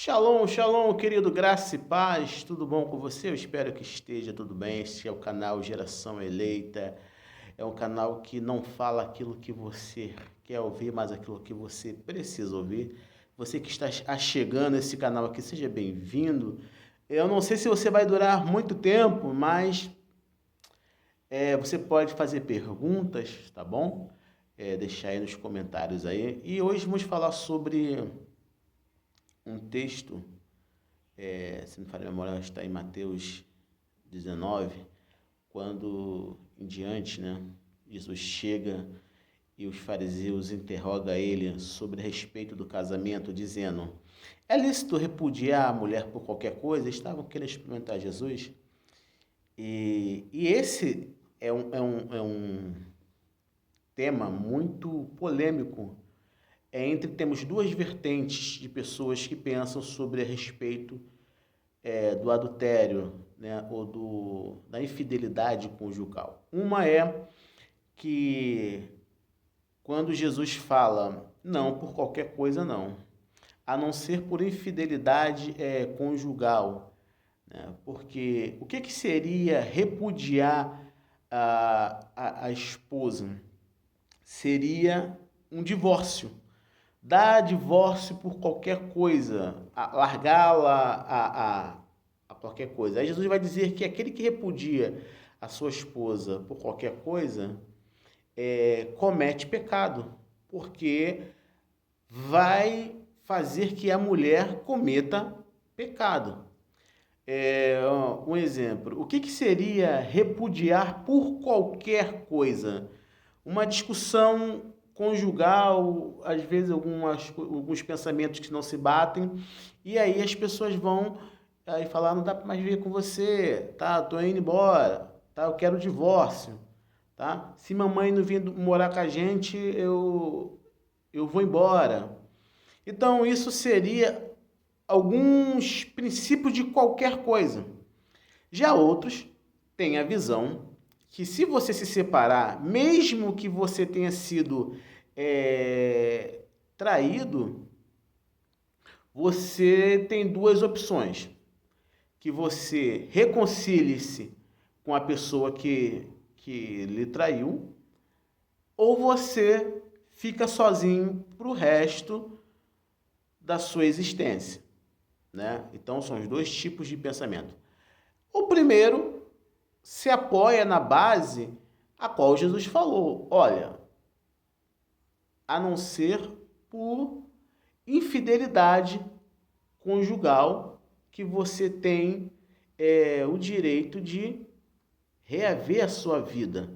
Shalom, shalom, querido, graça e paz, tudo bom com você? Eu espero que esteja tudo bem. Este é o canal Geração Eleita, é um canal que não fala aquilo que você quer ouvir, mas aquilo que você precisa ouvir. Você que está chegando a esse canal aqui, seja bem-vindo. Eu não sei se você vai durar muito tempo, mas você pode fazer perguntas, tá bom? Deixar aí nos comentários aí. E hoje vamos falar sobre um texto. Se não me falha a memória, está em Mateus 19, quando em diante, né, Jesus chega e os fariseus interrogam ele sobre a respeito do casamento, dizendo: é lícito repudiar a mulher por qualquer coisa? Estavam querendo experimentar Jesus. E esse é um tema muito polêmico. Temos duas vertentes de pessoas que pensam sobre a respeito do adultério, né, ou da infidelidade conjugal. Uma é que quando Jesus fala, não por qualquer coisa não, a não ser por infidelidade conjugal, né? Porque o que seria repudiar a esposa? Seria um divórcio. Dar divórcio por qualquer coisa, largá-la a qualquer coisa. Aí Jesus vai dizer que aquele que repudia a sua esposa por qualquer coisa comete pecado, porque vai fazer que a mulher cometa pecado. Um exemplo, o que seria repudiar por qualquer coisa? Uma discussão conjugal, às vezes alguns pensamentos que não se batem, e aí as pessoas vão aí falar, não dá para mais viver com você, tá? Tô indo embora, tá? Eu quero o divórcio, tá? Se mamãe não vir morar com a gente, eu vou embora. Então isso seria alguns princípios de qualquer coisa. Já outros têm a visão que se você se separar, mesmo que você tenha sido traído, você tem duas opções: que você reconcilie-se com a pessoa que lhe traiu, ou você fica sozinho para o resto da sua existência, né? Então são os dois tipos de pensamento. O primeiro se apoia na base a qual Jesus falou: olha, a não ser por infidelidade conjugal que você tem o direito de reaver a sua vida,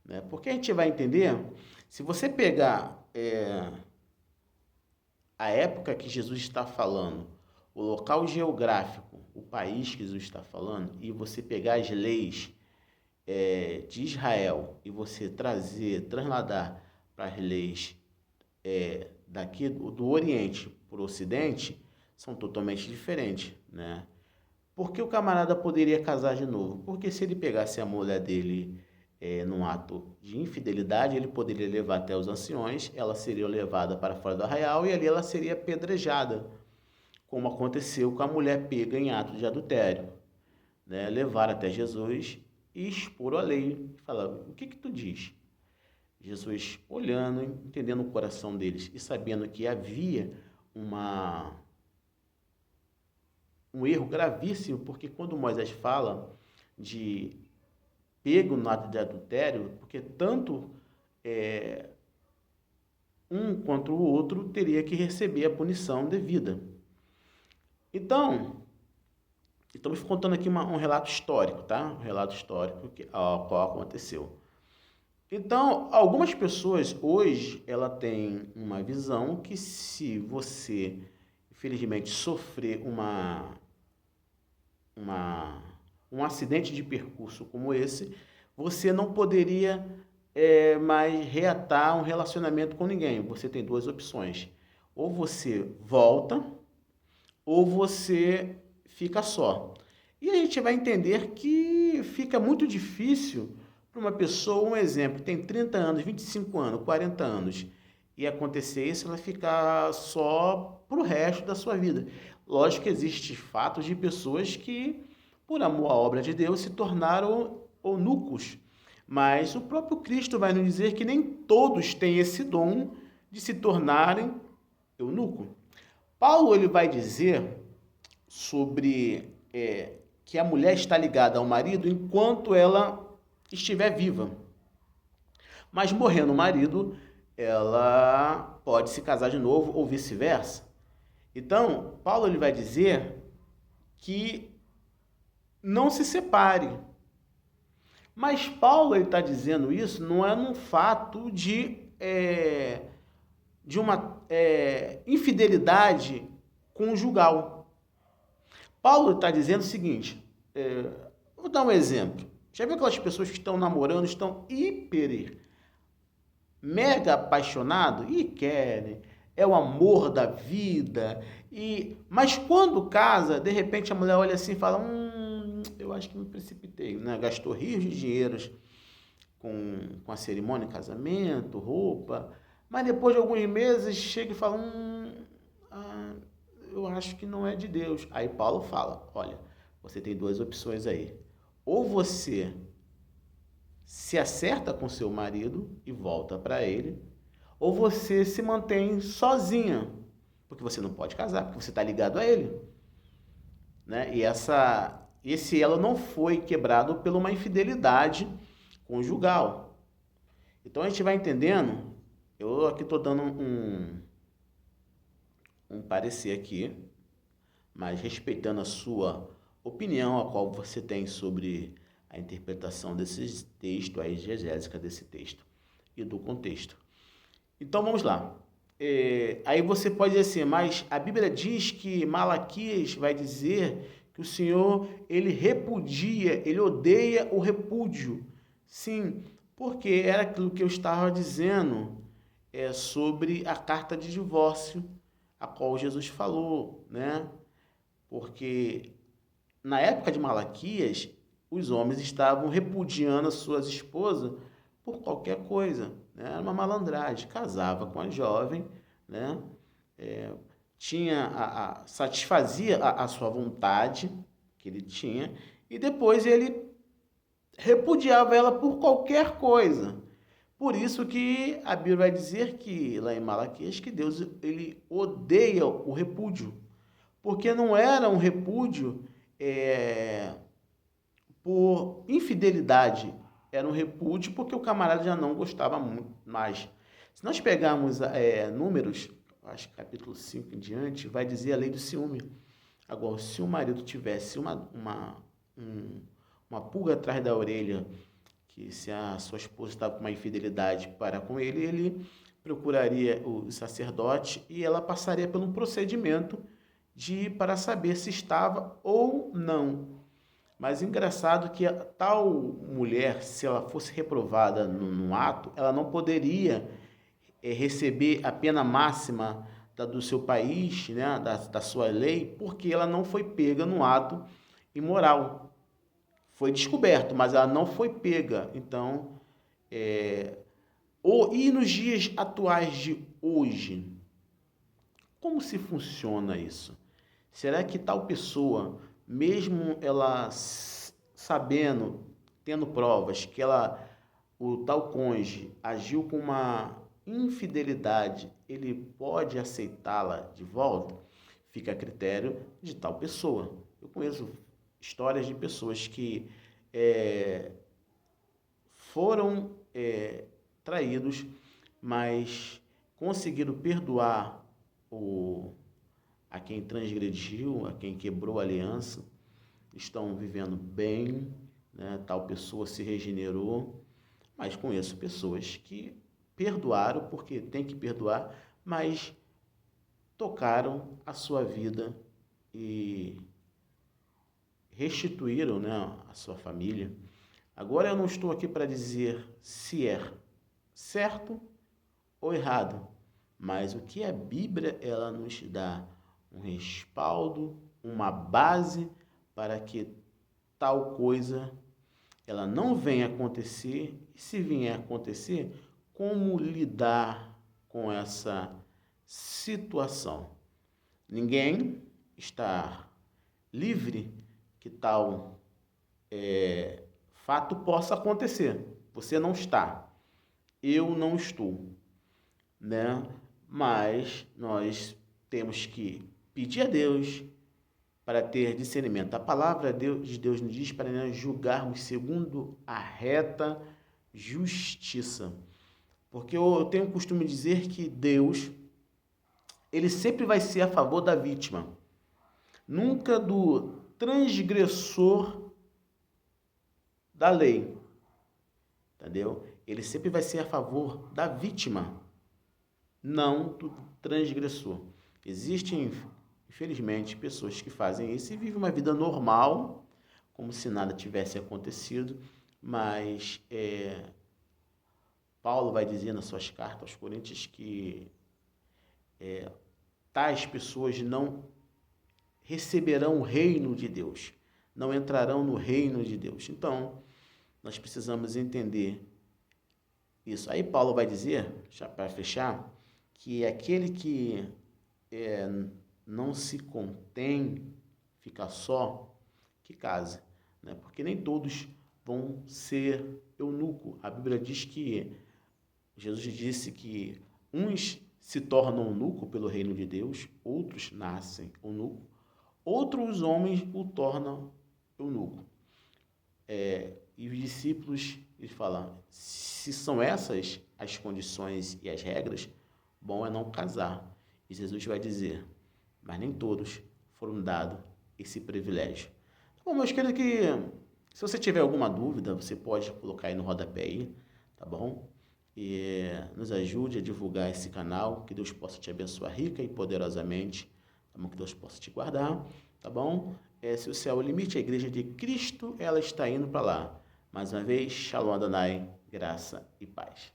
né? Porque a gente vai entender, se você pegar a época que Jesus está falando, o local geográfico, o país que Jesus está falando, e você pegar as leis de Israel e você trasladar para as leis daqui do Oriente para o Ocidente, são totalmente diferentes, né? Porque o camarada poderia casar de novo? Porque se ele pegasse a mulher dele num ato de infidelidade, ele poderia levar até os anciões, ela seria levada para fora do arraial e ali ela seria apedrejada, como aconteceu com a mulher pega em ato de adultério, né? Levar até Jesus e expor a lei. Falar, o que tu diz? Jesus olhando, entendendo o coração deles e sabendo que havia um erro gravíssimo, porque quando Moisés fala de pego no ato de adultério, porque tanto um quanto o outro teria que receber a punição devida. Então, estamos contando aqui um relato histórico, tá? Um relato histórico ao qual aconteceu. Então, algumas pessoas hoje, ela tem uma visão que se você, infelizmente, sofrer um acidente de percurso como esse, você não poderia mais reatar um relacionamento com ninguém. Você tem duas opções: ou você volta, ou você fica só. E a gente vai entender que fica muito difícil para uma pessoa, um exemplo, tem 30 anos, 25 anos, 40 anos, e acontecer isso, ela ficar só para o resto da sua vida. Lógico que existem fatos de pessoas que, por amor à obra de Deus, se tornaram eunucos. Mas o próprio Cristo vai nos dizer que nem todos têm esse dom de se tornarem eunuco. Paulo ele vai dizer sobre que a mulher está ligada ao marido enquanto ela estiver viva. Mas morrendo o marido, ela pode se casar de novo ou vice-versa. Então, Paulo ele vai dizer que não se separe. Mas Paulo está dizendo isso não é num fato de uma infidelidade conjugal. Paulo está dizendo o seguinte, vou dar um exemplo. Já viu aquelas pessoas que estão namorando, estão mega apaixonados e querem, é o amor da vida, mas quando casa, de repente a mulher olha assim e fala, eu acho que me precipitei, né? Gastou rios de dinheiros com a cerimônia de casamento, roupa, mas depois de alguns meses chega e fala, eu acho que não é de Deus. Aí Paulo fala, olha, você tem duas opções aí. Ou você se acerta com seu marido e volta para ele, ou você se mantém sozinha, porque você não pode casar, porque você está ligado a ele. Né? E esse elo não foi quebrado por uma infidelidade conjugal. Então a gente vai entendendo, eu aqui estou dando um parecer aqui, mas respeitando a sua opinião, a qual você tem sobre a interpretação desse texto, a exegésica desse texto e do contexto. Então vamos lá. Aí você pode dizer assim, mas a Bíblia diz que Malaquias vai dizer que o Senhor, ele repudia, ele odeia o repúdio. Sim, porque era aquilo que eu estava dizendo sobre a carta de divórcio, a qual Jesus falou, né? Porque na época de Malaquias, os homens estavam repudiando as suas esposas por qualquer coisa, né? Era uma malandragem, casava com a jovem, né? Satisfazia a sua vontade que ele tinha e depois ele repudiava ela por qualquer coisa. Por isso que a Bíblia vai dizer que lá em Malaquias que Deus ele odeia o repúdio, porque não era um repúdio por infidelidade, era um repúdio porque o camarada já não gostava muito mais. Se nós pegarmos Números, acho que capítulo 5 em diante, vai dizer a lei do ciúme. Agora, se o marido tivesse uma pulga atrás da orelha, que se a sua esposa estava com uma infidelidade para com ele, ele procuraria o sacerdote e ela passaria por um procedimento para saber se estava ou não. Mas engraçado que a tal mulher, se ela fosse reprovada num ato, ela não poderia receber a pena máxima do seu país, né, da sua lei, porque ela não foi pega no ato imoral. Foi descoberto, mas ela não foi pega. Então, e nos dias atuais de hoje, como se funciona isso? Será que tal pessoa, mesmo ela sabendo, tendo provas que o tal cônjuge agiu com uma infidelidade, ele pode aceitá-la de volta? Fica a critério de tal pessoa. Eu conheço histórias de pessoas que foram traídos, mas conseguiram perdoar a quem transgrediu, a quem quebrou a aliança, estão vivendo bem, né? Tal pessoa se regenerou, mas conheço pessoas que perdoaram, porque tem que perdoar, mas tocaram a sua vida e restituíram, né, a sua família. Agora eu não estou aqui para dizer se é certo ou errado, mas o que a Bíblia ela nos dá um respaldo, uma base para que tal coisa ela não venha acontecer, e se vier a acontecer, como lidar com essa situação. Ninguém está livre que tal fato possa acontecer. Você não está, eu não estou, né? Mas nós temos que pedir a Deus para ter discernimento. A palavra de Deus nos diz para nós julgarmos segundo a reta justiça. Porque eu tenho o costume de dizer que Deus, ele sempre vai ser a favor da vítima, nunca do transgressor da lei, entendeu? Ele sempre vai ser a favor da vítima, não do transgressor. Existem, infelizmente, pessoas que fazem isso e vivem uma vida normal, como se nada tivesse acontecido, mas Paulo vai dizer nas suas cartas aos Coríntios que tais pessoas não receberão o reino de Deus, não entrarão no reino de Deus. Então, nós precisamos entender isso. Aí Paulo vai dizer, já para fechar, que aquele que não se contém, fica só, que case, né? Porque nem todos vão ser eunuco. A Bíblia diz que Jesus disse que uns se tornam eunuco pelo reino de Deus, outros nascem eunuco, outros homens o tornam eunuco. E os discípulos, eles falam, se são essas as condições e as regras, bom é não casar. E Jesus vai dizer, mas nem todos foram dados esse privilégio. Bom, meus queridos, que se você tiver alguma dúvida, você pode colocar aí no rodapé aí, tá bom? E nos ajude a divulgar esse canal, que Deus possa te abençoar rica e poderosamente, tá bom? Que Deus possa te guardar, tá bom? Se o céu é o limite, a igreja de Cristo, ela está indo para lá. Mais uma vez, Shalom Adonai, graça e paz.